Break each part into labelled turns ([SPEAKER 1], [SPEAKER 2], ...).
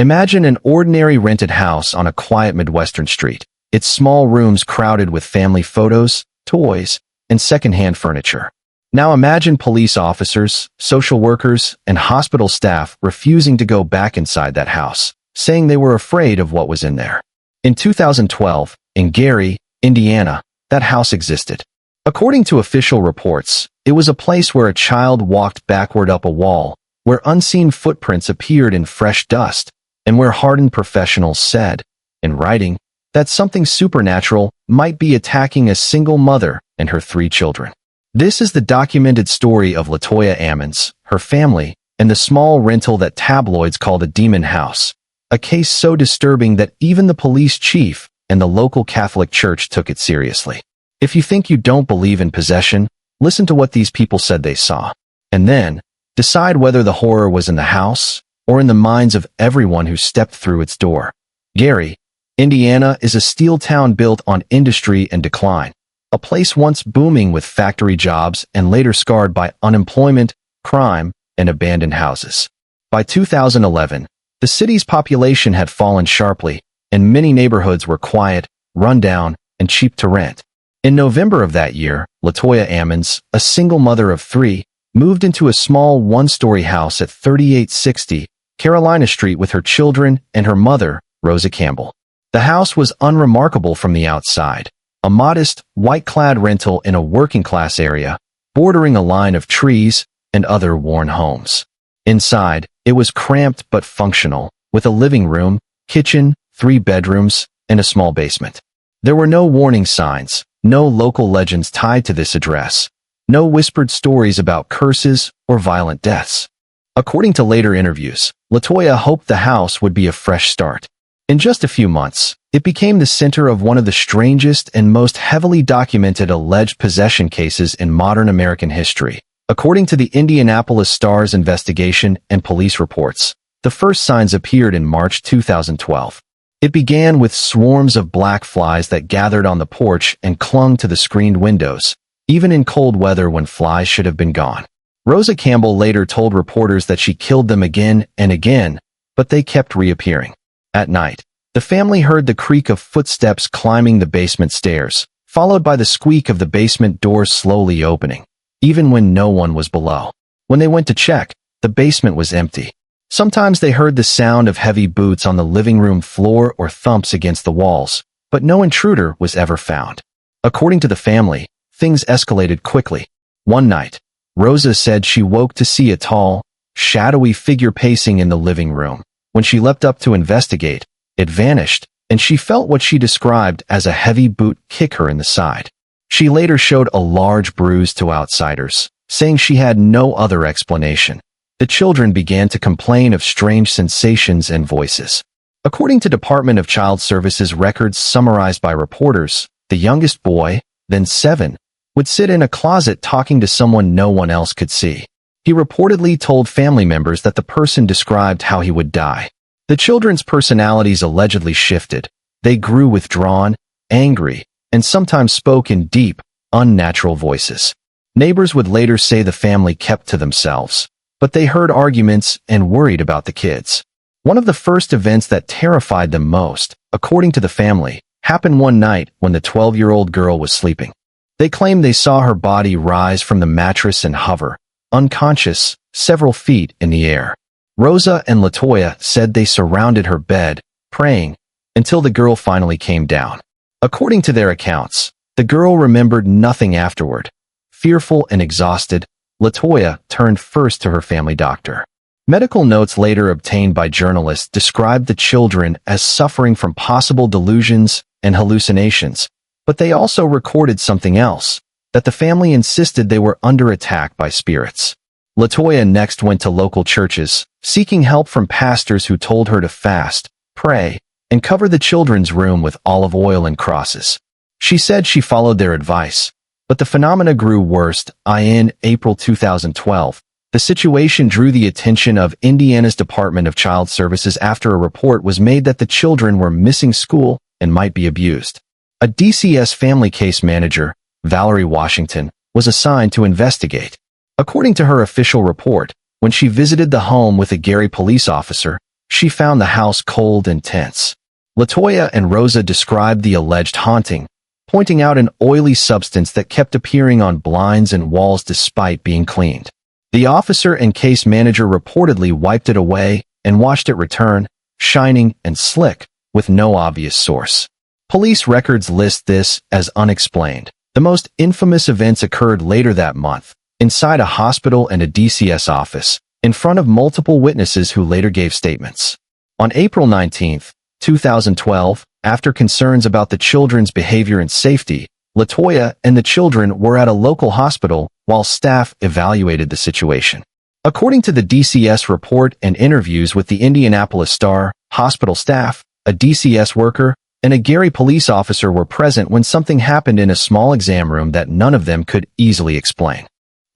[SPEAKER 1] Imagine an ordinary rented house on a quiet Midwestern street, its small rooms crowded with family photos, toys, and secondhand furniture. Now imagine police officers, social workers, and hospital staff refusing to go back inside that house, saying they were afraid of what was in there. In 2012, in Gary, Indiana, that house existed. According to official reports, it was a place where a child walked backward up a wall, where unseen footprints appeared in fresh dust, and where hardened professionals said, in writing, that something supernatural might be attacking a single mother and her 3 children. This is the documented story of Latoya Ammons, her family, and the small rental that tabloids called a demon house, a case so disturbing that even the police chief and the local Catholic Church took it seriously. If you think you don't believe in possession, listen to what these people said they saw, and then decide whether the horror was in the house or in the minds of everyone who stepped through its door. Gary, Indiana is a steel town built on industry and decline, a place once booming with factory jobs and later scarred by unemployment, crime, and abandoned houses. By 2011, the city's population had fallen sharply, and many neighborhoods were quiet, run down, and cheap to rent. In November of that year, Latoya Ammons, a single mother of 3, moved into a small one-story house at 3860 Carolina Street with her children and her mother, Rosa Campbell. The house was unremarkable from the outside, a modest, white-clad rental in a working-class area, bordering a line of trees and other worn homes. Inside, it was cramped but functional, with a living room, kitchen, 3 bedrooms, and a small basement. There were no warning signs, no local legends tied to this address, no whispered stories about curses or violent deaths. According to later interviews, Latoya hoped the house would be a fresh start. In just a few months, it became the center of one of the strangest and most heavily documented alleged possession cases in modern American history. According to the Indianapolis Star's investigation and police reports, the first signs appeared in March 2012. It began with swarms of black flies that gathered on the porch and clung to the screened windows, even in cold weather when flies should have been gone. Rosa Campbell later told reporters that she killed them again and again, but they kept reappearing. At night, the family heard the creak of footsteps climbing the basement stairs, followed by the squeak of the basement doors slowly opening, even when no one was below. When they went to check, the basement was empty. Sometimes they heard the sound of heavy boots on the living room floor or thumps against the walls, but no intruder was ever found. According to the family, things escalated quickly. One night, Rosa said she woke to see a tall, shadowy figure pacing in the living room. When she leapt up to investigate, it vanished, and she felt what she described as a heavy boot kick her in the side. She later showed a large bruise to outsiders, saying she had no other explanation. The children began to complain of strange sensations and voices. According to Department of Child Services records summarized by reporters, the youngest boy, then 7, would sit in a closet talking to someone no one else could see. He reportedly told family members that the person described how he would die. The children's personalities allegedly shifted. They grew withdrawn, angry, and sometimes spoke in deep, unnatural voices. Neighbors would later say the family kept to themselves, but they heard arguments and worried about the kids. One of the first events that terrified them most, according to the family, happened one night when the 12-year-old girl was sleeping. They claimed they saw her body rise from the mattress and hover, unconscious, several feet in the air. Rosa and Latoya said they surrounded her bed, praying, until the girl finally came down. According to their accounts, the girl remembered nothing afterward. Fearful and exhausted, Latoya turned first to her family doctor. Medical notes later obtained by journalists described the children as suffering from possible delusions and hallucinations, but they also recorded something else, that the family insisted they were under attack by spirits. Latoya next went to local churches, seeking help from pastors who told her to fast, pray, and cover the children's room with olive oil and crosses. She said she followed their advice, but the phenomena grew worse. In April 2012, the situation drew the attention of Indiana's Department of Child Services after a report was made that the children were missing school and might be abused. A DCS family case manager, Valerie Washington, was assigned to investigate. According to her official report, when she visited the home with a Gary police officer, she found the house cold and tense. Latoya and Rosa described the alleged haunting, pointing out an oily substance that kept appearing on blinds and walls despite being cleaned. The officer and case manager reportedly wiped it away and watched it return, shining and slick, with no obvious source. Police records list this as unexplained. The most infamous events occurred later that month, inside a hospital and a DCS office, in front of multiple witnesses who later gave statements. On April 19, 2012, after concerns about the children's behavior and safety, Latoya and the children were at a local hospital while staff evaluated the situation. According to the DCS report and interviews with the Indianapolis Star, hospital staff, a DCS worker, and a Gary police officer were present when something happened in a small exam room that none of them could easily explain.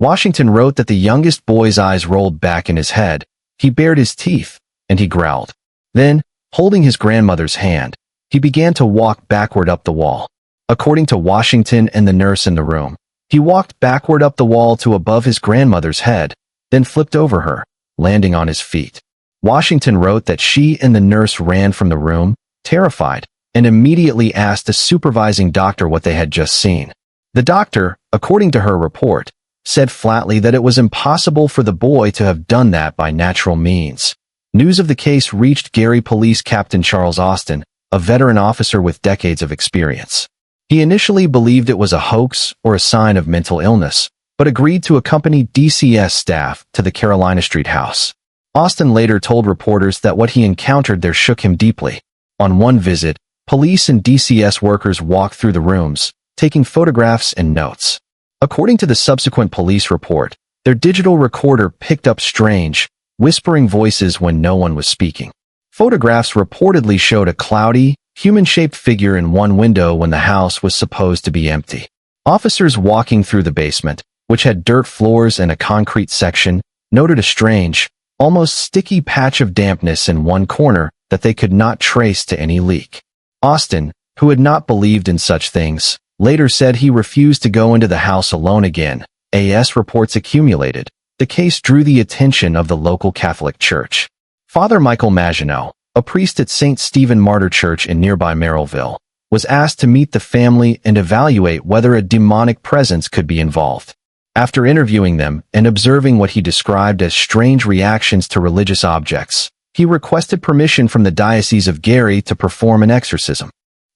[SPEAKER 1] Washington wrote that the youngest boy's eyes rolled back in his head, he bared his teeth, and he growled. Then, holding his grandmother's hand, he began to walk backward up the wall. According to Washington and the nurse in the room, he walked backward up the wall to above his grandmother's head, then flipped over her, landing on his feet. Washington wrote that she and the nurse ran from the room, terrified, and immediately asked a supervising doctor what they had just seen. The doctor, according to her report, said flatly that it was impossible for the boy to have done that by natural means. News of the case reached Gary Police Captain Charles Austin, a veteran officer with decades of experience. He initially believed it was a hoax or a sign of mental illness, but agreed to accompany DCS staff to the Carolina Street house. Austin later told reporters that what he encountered there shook him deeply. On one visit, police and DCS workers walked through the rooms, taking photographs and notes. According to the subsequent police report, their digital recorder picked up strange, whispering voices when no one was speaking. Photographs reportedly showed a cloudy, human-shaped figure in one window when the house was supposed to be empty. Officers walking through the basement, which had dirt floors and a concrete section, noted a strange, almost sticky patch of dampness in one corner that they could not trace to any leak. Austin, who had not believed in such things, later said he refused to go into the house alone again. As reports accumulated, the case drew the attention of the local Catholic Church. Father Michael Maginot, a priest at St. Stephen Martyr Church in nearby Merrillville, was asked to meet the family and evaluate whether a demonic presence could be involved. After interviewing them and observing what he described as strange reactions to religious objects, he requested permission from the Diocese of Gary to perform an exorcism.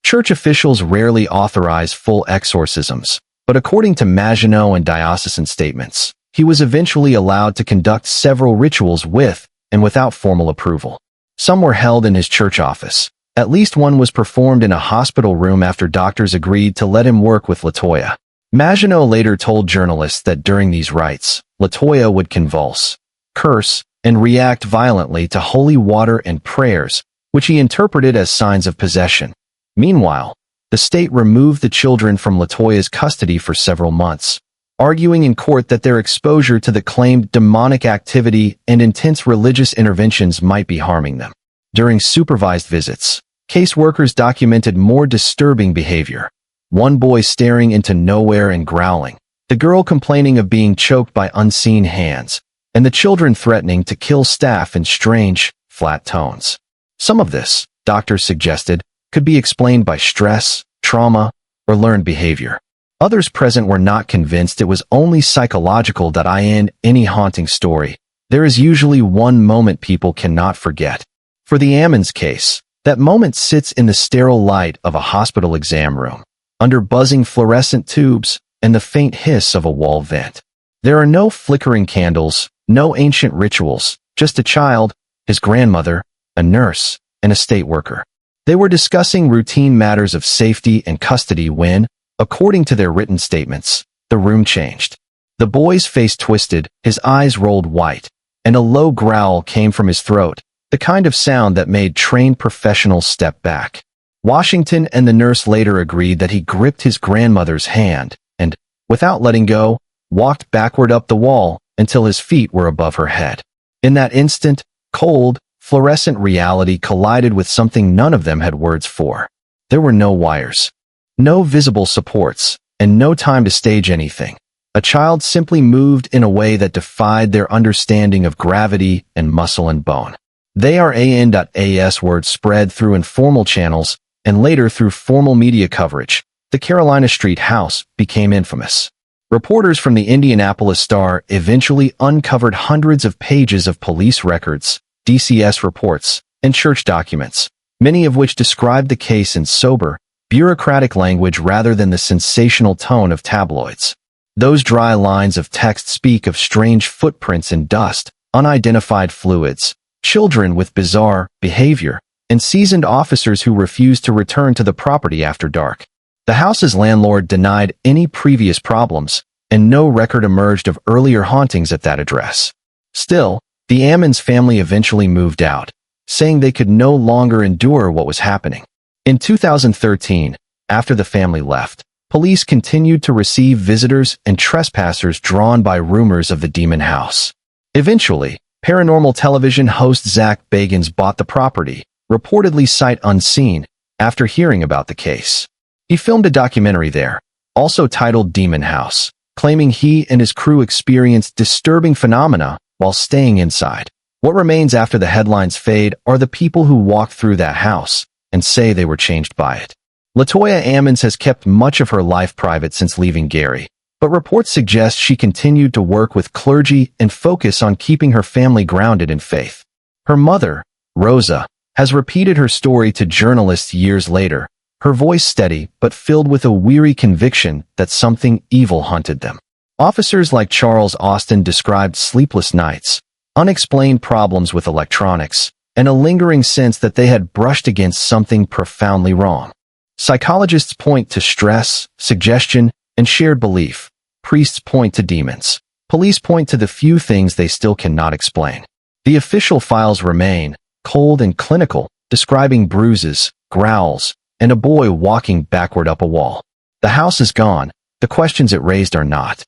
[SPEAKER 1] Church officials rarely authorize full exorcisms, but according to Maginot and diocesan statements, he was eventually allowed to conduct several rituals with and without formal approval. Some were held in his church office. At least one was performed in a hospital room after doctors agreed to let him work with Latoya. Maginot later told journalists that during these rites, Latoya would convulse, curse, and react violently to holy water and prayers, which he interpreted as signs of possession. Meanwhile, the state removed the children from Latoya's custody for several months, arguing in court that their exposure to the claimed demonic activity and intense religious interventions might be harming them. During supervised visits, caseworkers documented more disturbing behavior. One boy staring into nowhere and growling, the girl complaining of being choked by unseen hands, and the children threatening to kill staff in strange, flat tones. Some of this, doctors suggested, could be explained by stress, trauma, or learned behavior. Others present were not convinced it was only psychological. In any haunting story, there is usually one moment people cannot forget. For the Ammons case, that moment sits in the sterile light of a hospital exam room, under buzzing fluorescent tubes and the faint hiss of a wall vent. There are no flickering candles, no ancient rituals, just a child, his grandmother, a nurse, and a state worker. They were discussing routine matters of safety and custody when, according to their written statements, the room changed. The boy's face twisted, his eyes rolled white, and a low growl came from his throat, the kind of sound that made trained professionals step back. Washington and the nurse later agreed that he gripped his grandmother's hand and, without letting go, walked backward up the wall until his feet were above her head. In that instant, cold, fluorescent reality collided with something none of them had words for. There were no wires, no visible supports, and no time to stage anything. A child simply moved in a way that defied their understanding of gravity and muscle and bone. They are AN.AS word spread through informal channels and later through formal media coverage. The Carolina Street house became infamous. Reporters from the Indianapolis Star eventually uncovered hundreds of pages of police records, DCS reports, and church documents, many of which described the case in sober, bureaucratic language rather than the sensational tone of tabloids. Those dry lines of text speak of strange footprints in dust, unidentified fluids, children with bizarre behavior, and seasoned officers who refused to return to the property after dark. The house's landlord denied any previous problems, and no record emerged of earlier hauntings at that address. Still, the Ammons family eventually moved out, saying they could no longer endure what was happening. In 2013, after the family left, police continued to receive visitors and trespassers drawn by rumors of the demon house. Eventually, Paranormal television host Zach Bagans bought the property, reportedly sight unseen, after hearing about the case. He filmed a documentary there, also titled Demon House, claiming he and his crew experienced disturbing phenomena while staying inside. What remains after the headlines fade are the people who walked through that house and say they were changed by it. Latoya Ammons has kept much of her life private since leaving Gary, but reports suggest she continued to work with clergy and focus on keeping her family grounded in faith. Her mother, Rosa, has repeated her story to journalists years later, her voice steady but filled with a weary conviction that something evil hunted them. Officers like Charles Austin described sleepless nights, unexplained problems with electronics, and a lingering sense that they had brushed against something profoundly wrong. Psychologists point to stress, suggestion, and shared belief. Priests point to demons. Police point to the few things they still cannot explain. The official files remain, cold and clinical, describing bruises, growls, and a boy walking backward up a wall. The house is gone, the questions it raised are not.